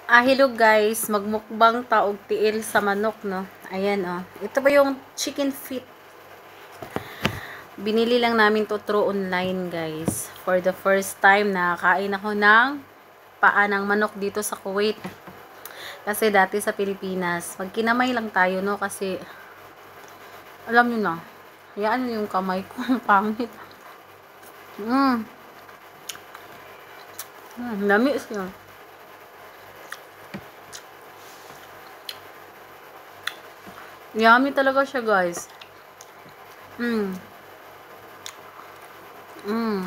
Hello guys, magmukbang taog tiil sa manok, no? Ayan, oh. Ito ba yung chicken feet? Binili lang namin to through online, guys. For the first time, nakakain ako ng paa ng manok dito sa Kuwait. Kasi dati sa Pilipinas, magkinamay lang tayo, no? Kasi, alam nyo na, yan yung kamay ko, ang pangit. Dami siya. Yummy talaga siya, guys. Mm. Mm.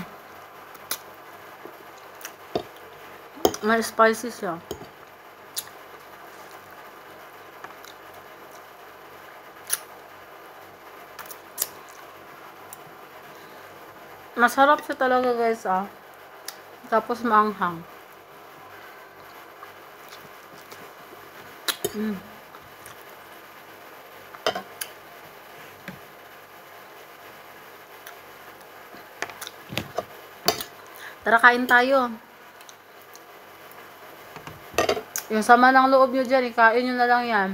May spicy siya. Masarap siya talaga, guys, ah. Tapos maanghang. Tara, kain tayo. Yung sama ng loob nyo dyan, ikain nyo na lang yan.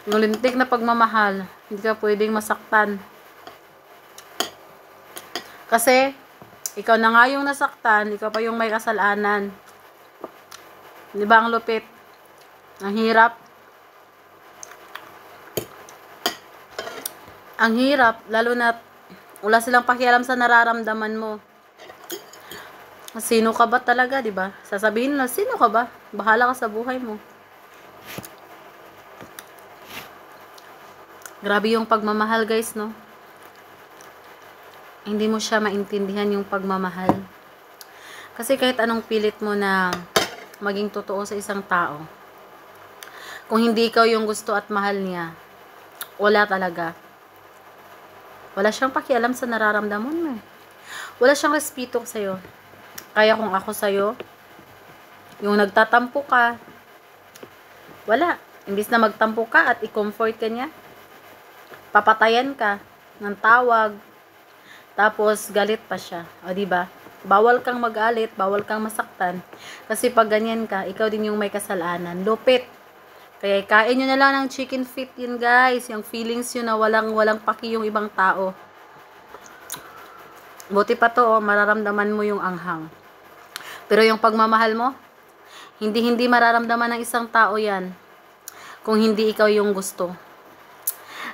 Yung lintik na pagmamahal, hindi ka pwedeng masaktan. Kasi, ikaw na nga yung nasaktan, ikaw pa yung may kasalanan. Di ba ang lupit? Ang hirap. Ang hirap, lalo na wala silang pakialam sa nararamdaman mo. Sino ka ba talaga, di ba? Sasabihin na, sino ka ba? Bahala ka sa buhay mo. Grabe yung pagmamahal, guys, no? Hindi mo siya maintindihan yung pagmamahal. Kasi kahit anong pilit mo na maging totoo sa isang tao, kung hindi ikaw yung gusto at mahal niya, wala talaga. Wala siyang pakialam sa nararamdaman mo. Wala siyang respeto sa'yo. Kaya kung ako sa'yo, yung nagtatampo ka, wala. Imbis na magtampo ka at i-comfort ka niya, papatayan ka ng tawag, tapos galit pa siya. O, diba? Bawal kang magalit, bawal kang masaktan. Kasi pag ganyan ka, ikaw din yung may kasalanan. Lupit. Kaya kain nyo na lang ng chicken feet yun, guys. Yung feelings yun na walang paki yung ibang tao. Buti pa to, oh, mararamdaman mo yung anghang. Pero yung pagmamahal mo, hindi mararamdaman ng isang tao yan kung hindi ikaw yung gusto.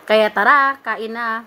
Kaya tara, kain na.